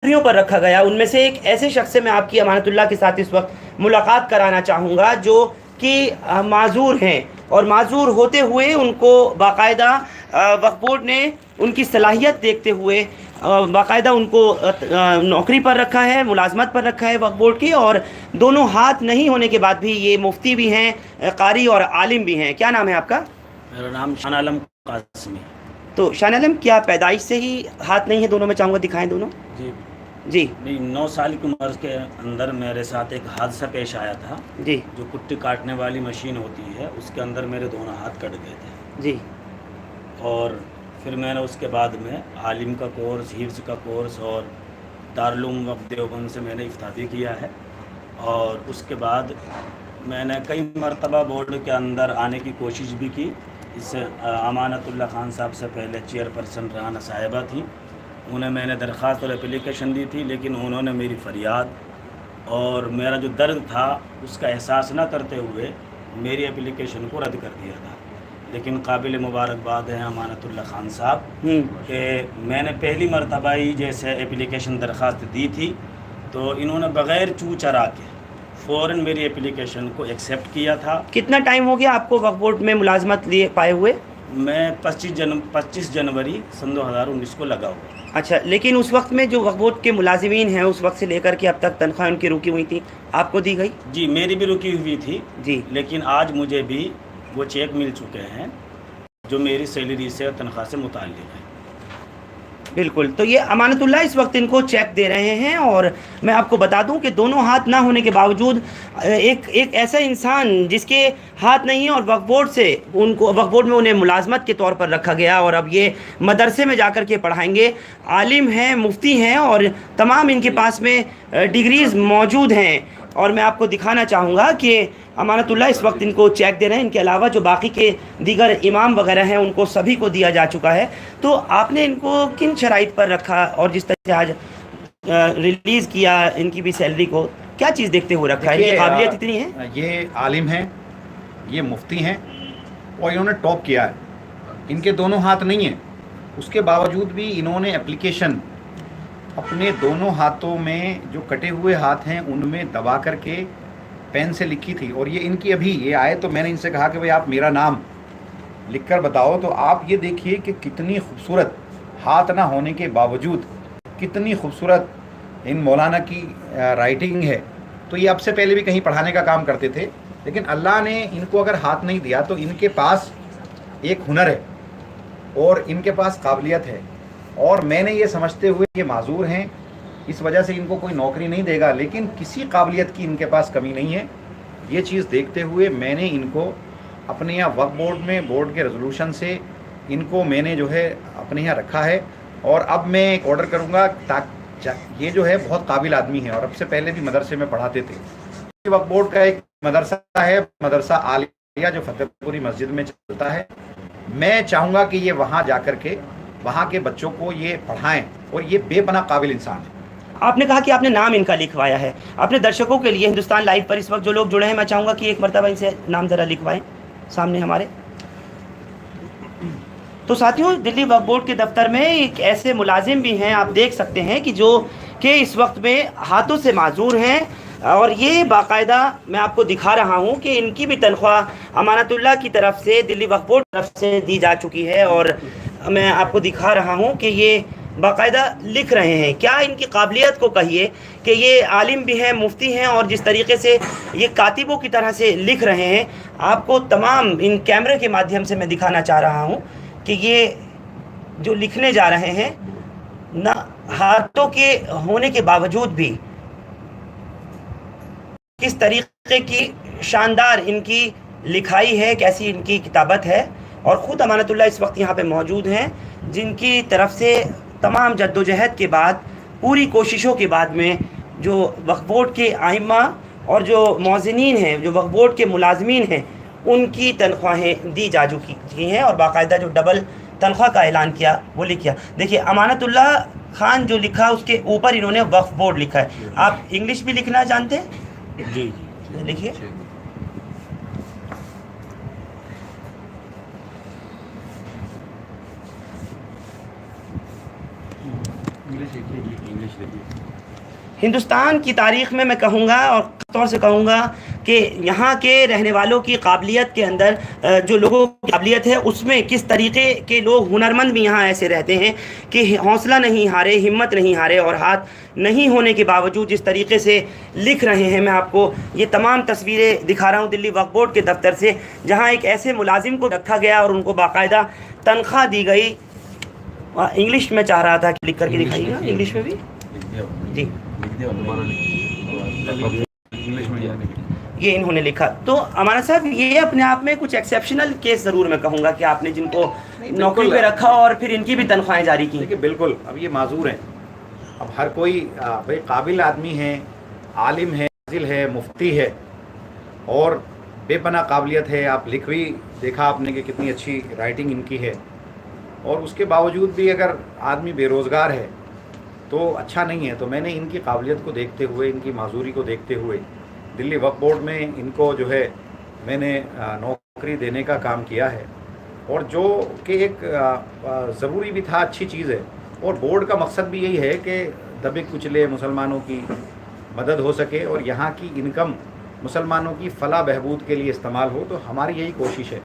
जिम्मेदारियों पर रखा गया। उनमें से एक ऐसे शख्स से मैं आपकी अमानतुल्लाह के साथ इस वक्त मुलाकात कराना चाहूँगा जो कि माजूर हैं, और माजूर होते हुए उनको बाकायदा वक्फ बोर्ड ने उनकी सलाहियत देखते हुए बाकायदा उनको नौकरी पर रखा है, मुलाजमत पर रखा है वक्फ बोर्ड की, और दोनों हाथ नहीं होने के बाद भी ये मुफ्ती भी हैं, कारी और आलिम भी हैं। क्या नाम है आपका? मेरा नाम शान आलम कासमी। तो शान आलम, क्या पैदाइश से ही हाथ नहीं है दोनों में? चाहूँगा दिखाएं दोनों जी जी। नहीं, 9 साल की उम्र के अंदर मेरे साथ एक हादसा पेश आया था जी जो कुट्टी काटने वाली मशीन होती है, उसके अंदर मेरे दोनों हाथ कट गए थे। जी। और फिर मैंने उसके बाद में आलिम का कोर्स, हिफ्ज़ का कोर्स और दारुल उलूम वक्फ देवबंद से मैंने इफ्ताह किया है। और उसके बाद मैंने कई मरतबा बोर्ड के अंदर आने की कोशिश भी की। इससे अमानतुल्लाह खान साहब से पहले चेयरपर्सन राना साहिबा थी, उन्हें मैंने दरख्वास्त और एप्लीकेशन दी थी, लेकिन उन्होंने मेरी फ़रियाद और मेरा जो दर्द था उसका एहसास न करते हुए मेरी एप्लीकेशन को रद्द कर दिया था। लेकिन काबिल मुबारकबाद है अमानतुल्लाह खान साहब कि मैंने पहली मरतबा ही जैसे एप्लीकेशन दरख्वास्त दी थी तो इन्होंने बग़ैर चू चरा के फ़ौरन मेरी एप्लीकेशन को एक्सेप्ट किया था। कितना टाइम हो गया आपको वक्फ बोर्ड में मुलाजमत लिए पाए हुए? मैं 25 जनवरी सन 2019 को लगा हुआ। अच्छा, लेकिन उस वक्त में जो वक्फ बोर्ड के मुलाजिमीन हैं उस वक्त से लेकर के अब तक तनख्वाह उनकी रुकी हुई थी, आपको दी गई? जी, मेरी भी रुकी हुई थी जी। लेकिन आज मुझे भी वो चेक मिल चुके हैं जो मेरी सैलरी से और तनख्वाह से मुताल्लिक़ है। बिल्कुल। तो ये अमानतुल्लाह इस वक्त इनको चेक दे रहे हैं, और मैं आपको बता दूं कि दोनों हाथ ना होने के बावजूद एक ऐसा इंसान जिसके हाथ नहीं है और वक्फ बोर्ड से उनको वक्फ बोर्ड में उन्हें मुलाजमत के तौर पर रखा गया, और अब ये मदरसे में जाकर के पढ़ाएंगे, आलिम हैं, मुफ्ती हैं, और तमाम इनके पास में डिग्रीज़ मौजूद हैं। और मैं आपको दिखाना चाहूँगा कि अमानतुल्लाह इस वक्त इनको चेक दे रहे हैं। इनके अलावा जो बाकी के दीगर इमाम वगैरह हैं उनको सभी को दिया जा चुका है। तो आपने इनको किन शराइत पर रखा, और जिस तरह से आज रिलीज़ किया इनकी भी सैलरी को, क्या चीज़ देखते हुए रखा है? इनकी काबिलियत इतनी है? ये आलिम हैं, ये मुफ्ती हैं, और इन्होंने टॉप किया है। इनके दोनों हाथ नहीं हैं, उसके बावजूद भी इन्होंने एप्लीकेशन अपने दोनों हाथों में जो कटे हुए हाथ हैं उनमें दबा करके पेन से लिखी थी। और ये इनकी अभी ये आए तो मैंने इनसे कहा कि भाई आप मेरा नाम लिख कर बताओ। तो आप ये देखिए कि कितनी खूबसूरत, हाथ ना होने के बावजूद कितनी खूबसूरत इन मौलाना की राइटिंग है। तो ये अब से पहले भी कहीं पढ़ाने का काम करते थे, लेकिन अल्लाह ने इनको अगर हाथ नहीं दिया तो इनके पास एक हुनर है और इनके पास काबिलियत है। और मैंने ये समझते हुए ये माजूर हैं, इस वजह से इनको कोई नौकरी नहीं देगा, लेकिन किसी काबिलियत की इनके पास कमी नहीं है। ये चीज़ देखते हुए मैंने इनको अपने यहाँ वक्फ बोर्ड में, बोर्ड के रेजोल्यूशन से इनको मैंने जो है अपने यहाँ रखा है। और अब मैं एक ऑर्डर करूँगा, ताकि ये जो है बहुत काबिल आदमी है और अब से पहले भी मदरसे में पढ़ाते थे। वक्फ बोर्ड का एक मदरसा है, मदरसा आलिया, जो फतेहपुरी मस्जिद में चलता है। मैं चाहूँगा कि ये वहाँ जा कर के वहाँ के बच्चों को ये पढ़ाएं, और ये बेपनाह काबिल इंसान है। आपने कहा कि आपने नाम इनका लिखवाया है। अपने दर्शकों के लिए हिंदुस्तान लाइव पर इस वक्त जो लोग जुड़े हैं, मैं चाहूँगा कि एक मरतबा इनसे नाम ज़रा लिखवाएं सामने हमारे। तो साथियों, दिल्ली वक्फ बोर्ड के दफ्तर में एक ऐसे मुलाजिम भी हैं, आप देख सकते हैं कि जो कि इस वक्त में हाथों से माजूर हैं, और ये बाकायदा मैं आपको दिखा रहा हूँ कि इनकी भी तनख्वाह अमानतुल्लाह की तरफ से, दिल्ली वक्फ बोर्ड की तरफ से दी जा चुकी है। और मैं आपको दिखा रहा हूँ कि ये बाकायदा लिख रहे हैं। क्या इनकी काबिलियत को कहिए कि ये आलिम भी हैं, मुफ्ती हैं, और जिस तरीके से ये कातिबों की तरह से लिख रहे हैं, आपको तमाम इन कैमरे के माध्यम से मैं दिखाना चाह रहा हूँ कि ये जो लिखने जा रहे हैं ना, हाथों के होने के बावजूद भी किस तरीके की शानदार इनकी लिखाई है, कैसी इनकी किताबत है। और ख़ुद अमानतुल्लाह इस वक्त यहाँ पे मौजूद हैं, जिनकी तरफ से तमाम जद्दोजहद के बाद, पूरी कोशिशों के बाद में जो वक्फ बोर्ड के आइम्मा और जो मौज़िनीन हैं, जो वक्फ बोर्ड के मुलाजमीन हैं, उनकी तनख्वाहें दी जा चुकी हैं, और बाकायदा जो डबल तनख्वाह का ऐलान किया वो लिख किया। देखिए, अमानतुल्लाह खान जो लिखा उसके ऊपर इन्होंने वक्फ बोर्ड लिखा है। आप इंग्लिश भी लिखना जानते हैं? जी लिखिए। इंग्लिश लिखिए। ہندوستان کی تاریخ میں کہوں گا اور طور سے کہوں گا کہ یہاں کے رہنے والوں کی قابلیت کے اندر جو لوگوں کی قابلیت ہے اس میں کس طریقے کے لوگ ہنرمند بھی یہاں ایسے رہتے ہیں کہ حوصلہ نہیں ہارے، ہمت نہیں ہارے، اور ہاتھ نہیں ہونے کے باوجود جس طریقے سے لکھ رہے ہیں. میں آپ کو یہ تمام تصویریں دکھا رہا ہوں دلی وقف بورڈ کے دفتر سے، جہاں ایک ایسے ملازم کو رکھا گیا اور ان کو باقاعدہ تنخواہ دی گئی. انگلش میں چاہ رہا تھا کہ لکھ کر کے دکھائیے گا انگلش میں بھی. جی یہ انہوں نے لکھا. تو امانت صاحب یہ اپنے آپ میں کچھ ایکسیپشنل کیس ضرور میں کہوں گا کہ آپ نے جن کو نوکری پہ رکھا اور پھر ان کی بھی تنخواہیں جاری کی. دیکھیے بالکل اب یہ معذور ہیں. اب ہر کوئی بھائی قابل آدمی ہے، عالم ہے، فاضل ہے، مفتی ہے اور بے پناہ قابلیت ہے. آپ لکھ بھی دیکھا آپ نے کہ کتنی اچھی رائٹنگ ان کی ہے، اور اس کے باوجود بھی اگر آدمی بے روزگار ہے تو اچھا نہیں ہے. تو میں نے ان کی قابلیت کو دیکھتے ہوئے، ان کی معذوری کو دیکھتے ہوئے دلی وقف بورڈ میں ان کو جو ہے میں نے نوکری دینے کا کام کیا ہے، اور جو کہ ایک ضروری بھی تھا، اچھی چیز ہے. اور بورڈ کا مقصد بھی یہی ہے کہ دبے کچلے مسلمانوں کی مدد ہو سکے اور یہاں کی انکم مسلمانوں کی فلاح بہبود کے لیے استعمال ہو. تو ہماری یہی کوشش ہے.